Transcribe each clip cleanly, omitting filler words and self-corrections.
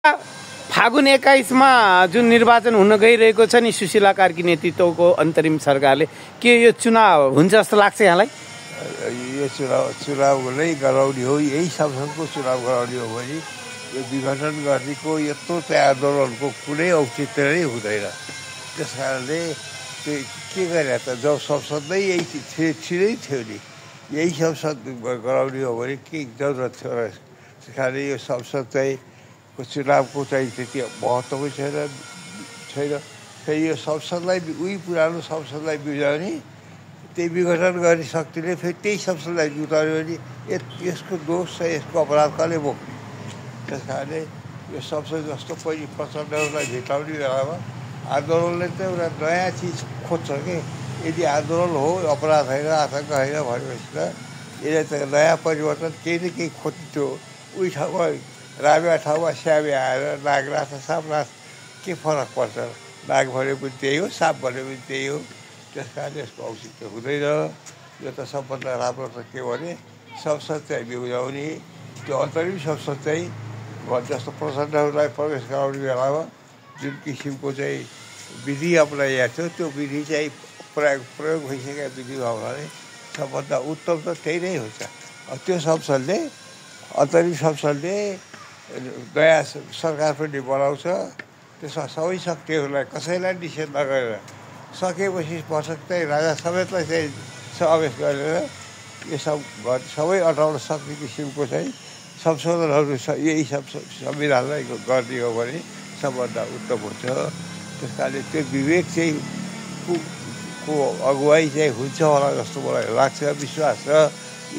फागुन 21मा जुन निर्वाचन हुन गइरहेको छ नि सुशीला कार्की नेतृत्वको अन्तरिम सरकारले, के यो चुनाव हुन्छ जस्तो लाग्छ यहाँलाई? यो चुनाव नै गराउने हो, यही संसदको चुनाव गराउने हो भने यो विघटन गर्नेको यत्रो चाहिँ आन्दोलनको कुनै औचित्य नै हुँदैन। त्यस कारणले त्यो के गरे त, जब संसद नै यही छिरै थियो नि, यही संसद गराउने हो भने के जरुरत थियो र? त्यस कारणले यो संसद चाहिँ चुनावको चाहिँ त्यति महत्त्व पनि छैन। फेरि यो संसदलाई उही पुरानो संसदलाई बिगाउने, त्यही विघटन गर्ने शक्तिले फेरि त्यही संसदलाई जुटायो भने यसको दोष चाहिँ यसको अपराध कसले बोक्ने? त्यस कारणले यो संसद जस्तो पहिले प्रचण्डहरूलाई भेटाउने बेलामा आन्दोलनले त एउटा नयाँ चिज खोज्छ कि यदि आन्दोलन हो अपराध होइन आतङ्क होइन भनेपछि त यसले त नयाँ परिवर्तन केही न केही खोज्थ्यो। उही ठाउँमा राम्या ठाउँमा स्यामे आएर नाग नाच्छ साप नाच, के फरक पर्छ? नाग भने पनि त्यही हो, साप भने पनि त्यही हो। त्यस कारण यसको औचित्य हुँदैन। यो त सबभन्दा राम्रो त के भने संसद चाहिँ बिउजाउने, त्यो अन्तरिम संसद चाहिँ जस्तो प्रचण्डहरूलाई प्रवेश गराउने बेलामा जुन किसिमको चाहिँ विधि अपनाइएको थियो त्यो विधि चाहिँ प्रयोग भइसकेका विधि भयो भने सबभन्दा उत्तम त त्यही नै हुन्छ। त्यो संसदले अन्तरिम संसदले नयाँ सरकार पनि बनाउँछ, त्यसमा सबै शक्तिहरूलाई कसैलाई निषेध नगरेर सकेपछि पटक्कै राजा समेतलाई चाहिँ समावेश गरेर यो सब सबै अटाउन सक्ने किसिमको चाहिँ संशोधनहरू यही संविधानलाई गर्ने हो भने सबभन्दा उत्तम हुन्छ। त्यस कारणले त्यो विवेक चाहिँ को अगुवाई चाहिँ हुन्छ होला जस्तो मलाई लाग्छ, विश्वास छ।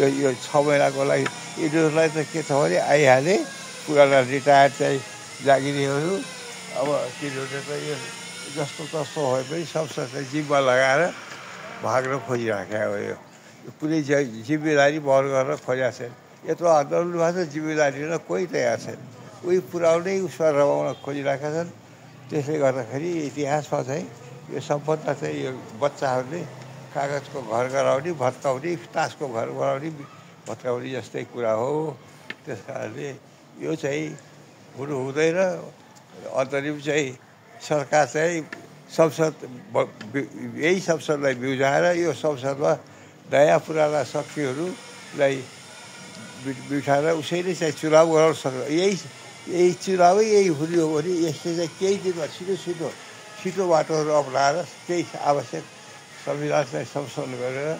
यो 6 महिनाको लागि यिनीहरूलाई त के छ भने आइहाले पुराना रिटायर्ड चाहिँ जागिरीहरू, अब तिनीहरूले त यो जस्तो तस्तो भए पनि संसदलाई जिम्मा लगाएर भाग्न खोजिराखेको हो। यो कुनै जिम्मेदारी वहन गर्न खोजेको छैन। यत्रो आन्दोलन भएको छ, जिम्मेदारी लिन कोही तयार छैन। उही पुर्याउनै उसमा रमाउन खोजिरहेका छन्। त्यसले गर्दाखेरि इतिहासमा चाहिँ यो सबभन्दा चाहिँ यो बच्चाहरूले कागजको घर गराउने, भत्काउने, तासको घर बनाउने भत्काउने जस्तै कुरा हो। त्यस कारणले यो चाहिँ हुनु हुँदैन। अन्तरिम चाहिँ सरकार चाहिँ संसद यही संसदलाई बिउजाएर यो संसदमा नयाँ पुराना शक्तिहरूलाई बिठाएर उसैले चाहिँ चुनाव गराउन सक्छ। यही चुनावै यही हुने हो भने यसले चाहिँ केही दिनमा छिटो बाटोहरू अप्नाएर केही आवश्यक संविधानलाई संशोधन गरेर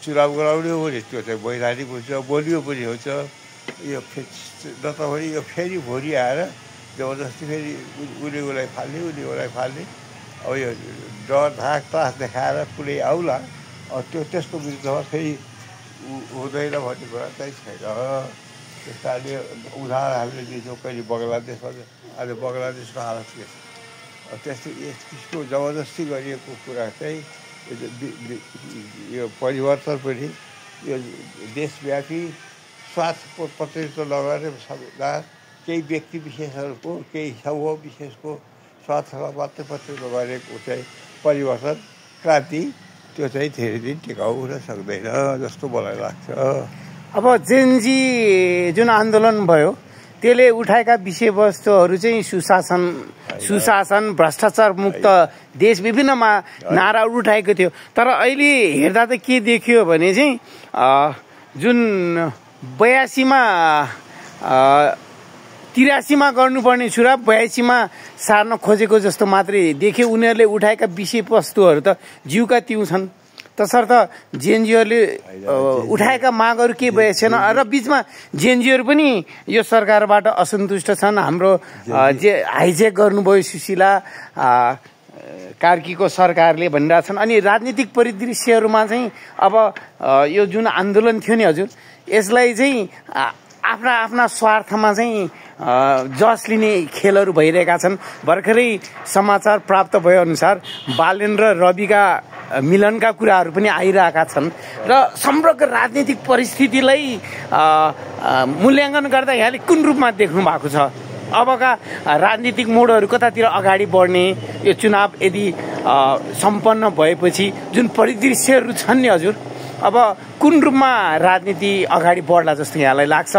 चुनाव गराउने हो भने त्यो चाहिँ वैधानिक हुन्छ, बलियो पनि हुन्छ। यो नत्र भने यो फेरि भोलि आएर जबरजस्ती फेरि उसलाई फाल्ने अब यो डर धाक त्रास देखाएर कुनै आउला, त्यस्तो विरुद्धमा फेरि हुँदैन भन्ने कुरा चाहिँ छैन। त्यस कारणले उदाहरण हामीले दिन्छौँ कहिले बङ्गलादेशमा, आज बङ्गलादेशको हालत के छ? त्यस्तो यस किसिमको जबरजस्ती गरिएको कुरा चाहिँ यो परिवर्तन पनि यो देशव्यापी स्वार्थको प्रतिनिधित्व नगर्ने संविधान केही व्यक्ति विशेषहरूको, केही समूह विशेषको स्वार्थमा मात्रै प्रतिनिधित्व गरेको चाहिँ परिवर्तन क्रान्ति त्यो चाहिँ धेरै दिन टिकाउ हुन सक्दैन जस्तो मलाई लाग्छ। अब जेनजी जुन आन्दोलन भयो त्यसले उठाएका विषयवस्तुहरू चाहिँ सुशासन भ्रष्टाचार मुक्त देश विभिन्नमा नारा उठाएको थियो। तर अहिले हेर्दा त के देखियो भने चाहिँ जुन 82मा 83मा गर्नुपर्ने चुनाव 82मा सार्न खोजेको जस्तो मात्रै देख्यो। उनीहरूले उठाएका विषयवस्तुहरू त जिउका तिउ छन्। तसर्थ जेएनजीहरूले उठाएका मागहरू के भएको छैन र बिचमा जेएनजीहरू पनि यो सरकारबाट असन्तुष्ट छन्। हाम्रो हाइजेक गर्नुभयो सुशीला कार्कीको सरकारले भनिरहेछन्। अनि राजनीतिक परिदृश्यहरूमा चाहिँ अब यो जुन आन्दोलन थियो नि हजुर, यसलाई चाहिँ आफ्ना आफ्ना स्वार्थमा चाहिँ जस लिने खेलहरू भइरहेका छन्। भर्खरै समाचार प्राप्त भए अनुसार बालेन र रविका मिलनका कुराहरू पनि आइरहेका छन् र समग्र राजनीतिक परिस्थितिलाई मूल्याङ्कन गर्दा यहाँले कुन रूपमा देख्नु भएको छ? अबका राजनीतिक मोडहरू कतातिर अगाडि बढ्ने, यो चुनाव यदि सम्पन्न भएपछि जुन परिदृश्यहरू छन् नि हजुर, अब कुन रूपमा राजनीति अगाडि बढ्ला जस्तो यहाँलाई लाग्छ?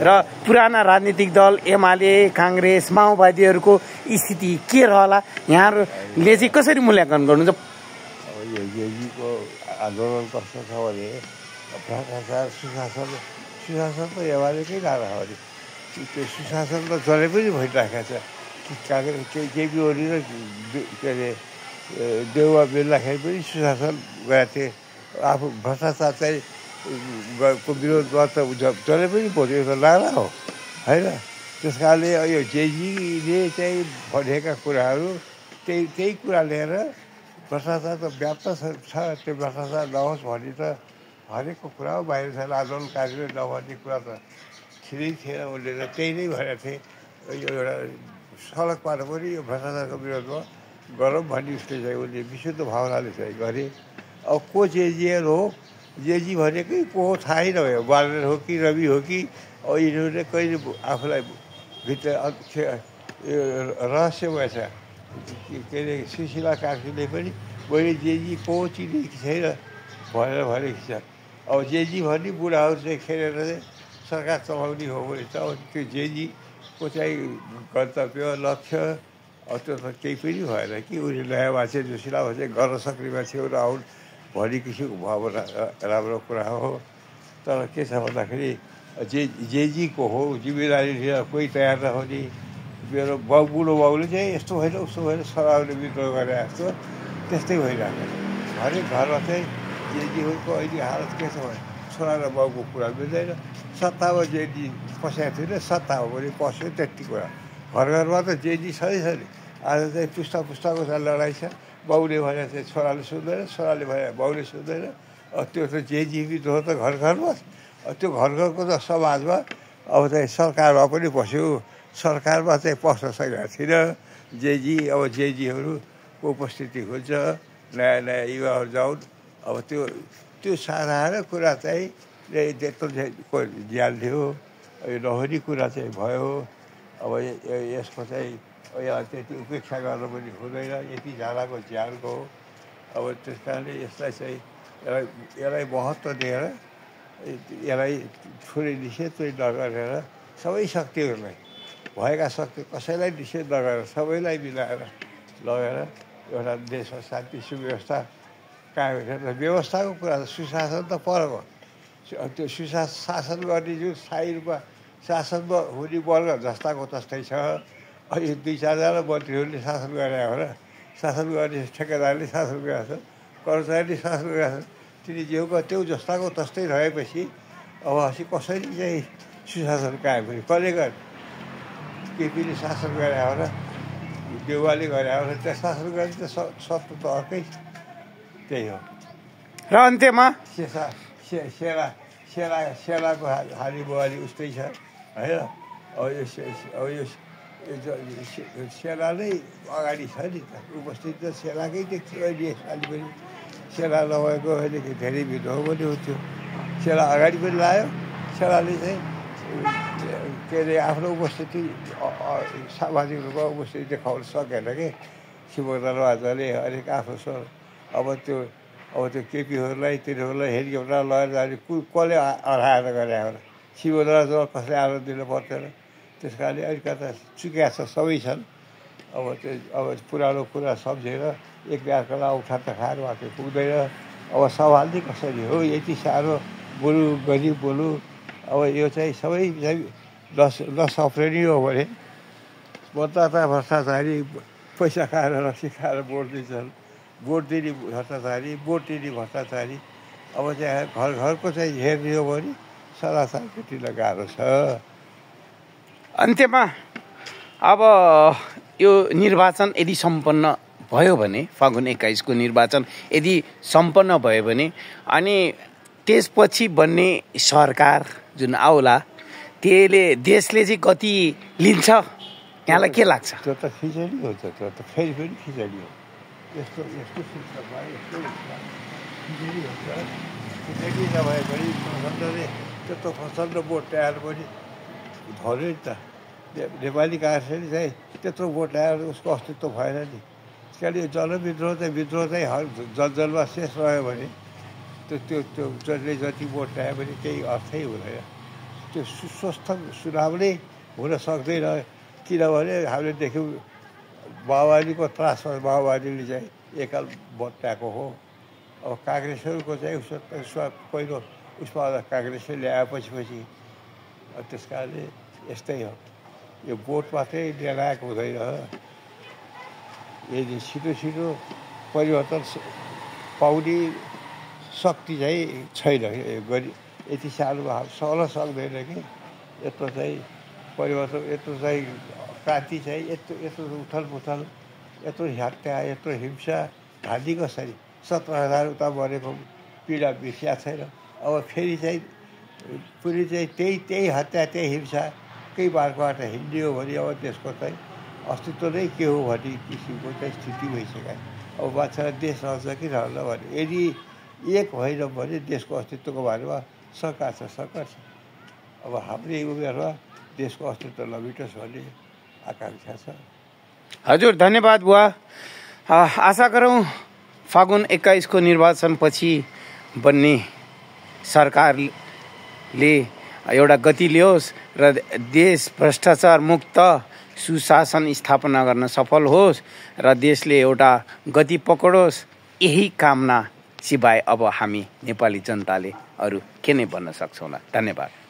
र पुराना राजनीतिक दल एमाले काङ्ग्रेस माओवादीहरूको स्थिति के रहला यहाँहरूले चाहिँ कसरी मूल्याङ्कन गर्नुहुन्छ? अब यो जेजीको आन्दोलन कस्तो छ भने भ्रष्टाचार सुशासन त एमालेकै नारा हो नि। त्यो सुशासन त जसले पनि भइराखेको छ। काङ्ग्रेस केपी ओली र के अरे देउवा बेल्दाखेरि पनि सुशासन गरेका थिए। आफू भ्रष्टाचार चाहिँ को विरोधमा त जसले पनि भोट्यो त नारा हो होइन। त्यस कारणले यो जेजीले चाहिँ भनेका कुराहरू त्यही कुरा लिएर भ्रष्टाचार त व्याप्त छ। त्यो भ्रष्टाचार नहोस् भन्ने त हरेकको कुरा हो। बाहिर छ आन्दोलनकारीले नभन्ने कुरा त थिएनै थिएन। उसले त त्यही नै भनेको थिए। यो एउटा सडकबाट पनि यो भ्रष्टाचारको विरोधमा गरौँ भन्ने उसले चाहिँ उसले विशुद्ध भावनाले चाहिँ गरे। अब को जेजिएर हो, जेजी भनेकै को हो थाहै नभयो। बालर हो कि रवि हो कि अब यिनीहरूले कहिले आफूलाई भित्र रहस्यमय छ। के अरे सुशीला कार्कीले पनि मैले जेजी को चिनेकी छैन भनेर भनेकी छ। अब जेजी भन्ने बुढाहरू चाहिँ खेलेर चाहिँ सरकार चलाउने हो भने त अब त्यो जेजीको चाहिँ गन्तव्य लक्ष्य अब त्यो त केही पनि भएन कि उसले नयाँ मान्छे सुशीला मान्छे गर्न सक्ने मान्छेहरू आउन् भन्ने किसिमको भावना राम्रो कुरा हो। तर के छ भन्दाखेरि जेजीको हो जिम्मेदारी लिएर कोही तयार नहुने। मेरो बुढो बाउले चाहिँ यस्तो होइन उस्तो होइन सराउले विद्रोह गरे जस्तो त्यस्तै भइरहेको छ। हरेक घरमा चाहिँ जेजीहरूको अहिले हालत के छ भने छोरा र बाउको कुरा मिल्दैन। सत्तामा जेजी पसेको थिएन, सत्तामा पनि पस्यो त्यति कुरा। घर घरमा त जेजी छँदै छ नि। आज चाहिँ पुस्ताको चाहिँ लडाइँ छ। बाउले भने चाहिँ छोराले सुन्दैन, छोराले भने बाउले सुन्दैन। त्यो त जेजी विद्रोह त घर घरमा। त्यो घर घरको त समाजमा अब चाहिँ सरकारमा पनि पस्यो। सरकारमा चाहिँ पस्न सकेको थिएन जेजी। अब जेजीहरूको उपस्थिति हुन्छ, नयाँ नयाँ युवाहरू जाउन्। अब त्यो साधारण कुरा चाहिँ त्यत्रो ज्यान थियो। यो नहुने कुरा चाहिँ भयो। अब यसको चाहिँ त्यति उपेक्षा गर्न पनि हुँदैन। यतिजनाको ज्यानको हो। अब त्यस कारणले यसलाई चाहिँ यसलाई महत्त्व दिएर यसलाई थोरै निषेध पनि नगरेर सबै शक्तिहरूलाई भएका शक्ति कसैलाई निषेध नगरेर सबैलाई मिलाएर लगेर एउटा देशमा शान्ति सुव्यवस्था कायम गरेर व्यवस्थाको कुरा सुशासन त परको। त्यो शासन गर्ने जुन स्थायी रूपमा शासनमा हुने वर्ग जस्ताको तस्तै छ। यो 2-4जना मन्त्रीहरूले शासन गरे हो र शासन गर्ने ठेकेदारले शासन गरेका छन्, कर्मचारीले शासन गरेका छन्। तिनी जेको त्यो जस्ताको तस्तै रहेपछि अब कसरी चाहिँ सुशासन कायम गर्ने कसले गर्ने? केपीले शासन गरे हो र देउवाले गरे हो र त्यहाँ शासन गर्ने त सत्ता त अर्कै त्यही हो। र अन्त्यमा सेनाको हाली बुहाली उस्तै छ होइन। अब यो सेना नै अगाडि छ नि त। उपस्थित त सेनाकै देखियो अहिले यसपालि पनि। सेना नभएको अहिलेको धेरै विद्रोह पनि हुन्थ्यो। सेना अगाडि पनि लायो। सेनाले चाहिँ के अरे आफ्नो उपस्थिति सामाजिक रूपमा उपस्थिति देखाउन सकेन कि शिवदरबारले अलिक आफ्नो स्वर। अब त्यो केपीहरूलाई तिनीहरूलाई हेलिकप्टर लगेर जाने कसले हराएर गरे हो र शिवदरबार कसले आनन्द दिनु पर्दैन। त्यस कारणले अलिकता चुकिया छ सबै छन्। अब पुरानो कुरा सम्झेर एकअर्कालाई उठा खाएर वाक्य पुग्दैन। अब सवाल चाहिँ कसरी हो? यति साह्रो बोलु गरिब बोलु। अब यो चाहिँ सबै नसफ्रेनी हो भने मतदाता भ्रष्टाचारी पैसा खाएर रक्सी खाएर भोट दिन्छन्। भोट दिने भ्रष्टाचारी, भोट दिने भ्रष्टाचारी। अब चाहिँ घर घरको चाहिँ हेर्ने हो भने सदाचारपट्टि गाह्रो छ। अन्त्यमा अब यो निर्वाचन यदि सम्पन्न भयो भने फागुन 21 को निर्वाचन यदि सम्पन्न भयो भने अनि त्यसपछि बन्ने सरकार जुन आउला त्यसले देशले चाहिँ कति लिन्छ यहाँलाई के लाग्छ? त्यो त खिचडी हो। त्यो त फेरि पनि खिचडी हो। यस्तो सिस्टममा यस्तो खिचडी हुन्छ। खिचडी नभए पनि प्रचण्डले त्यत्रो प्रचण्ड भोट ल्याएर पनि धर्यो नि त। नेपाली काङ्ग्रेसले चाहिँ त्यत्रो भोट ल्याएर उसको अस्तित्व भएन नि। त्यसकारण जनविद्रोह चाहिँ हर जनजनमा शेष रह्यो भने त्यो जसले जति भोट ल्यायो भने केही अर्थै हुँदैन। त्यो स्वस्थ चुनाव नै हुन सक्दैन किनभने हामीले देख्यौँ माओवादीको त्रासमा माओवादीले चाहिँ एकाल भोट पाएको हो अब काङ्ग्रेसहरूको चाहिँ उसमा पहिलो उसमा काङ्ग्रेसले ल्याएपछि त्यस कारणले यस्तै हो यो भोट मात्रै निर्णायक हुँदैन यदि छिटो परिवर्तन पाउने शक्ति चाहिँ छैन गरी यति सालमा सहन सक्दैन कि यत्रो चाहिँ परिवर्तन यत्रो चाहिँ क्रान्ति चाहिँ यत्रो उथलपुथल यत्रो हत्या यत्रो हिंसा हान्दी कसरी 17,000 उता मरेको पीडा बिर्सिया छैन अब फेरि चाहिँ पुरै चाहिँ त्यही हत्या त्यही हिंसाकै मार्गबाट हिँडियो भने अब देशको चाहिँ अस्तित्व नै के हो भन्ने किसिमको चाहिँ स्थिति भइसक्यो अब मान्छेलाई देश रहन्छ कि रहन्न भने यदि एक होइन भने देशको अस्तित्वको बारेमा शङ्का छ अब हाम्रै उमेरमा देशको अस्तित्व नबिटोस् भन्ने आकाङ्क्षा छ। हजुर धन्यवाद बुवा। आशा गरौँ फागुन 21 को निर्वाचनपछि बन्ने सरकारले एउटा गति ल्याओस् र देश भ्रष्टाचार मुक्त सुशासन स्थापना गर्न सफल होस् र देशले एउटा गति पकडोस् यही कामना सिवाय अब हामी नेपाली जनताले अरू के नै भन्न सक्छौँ। धन्यवाद।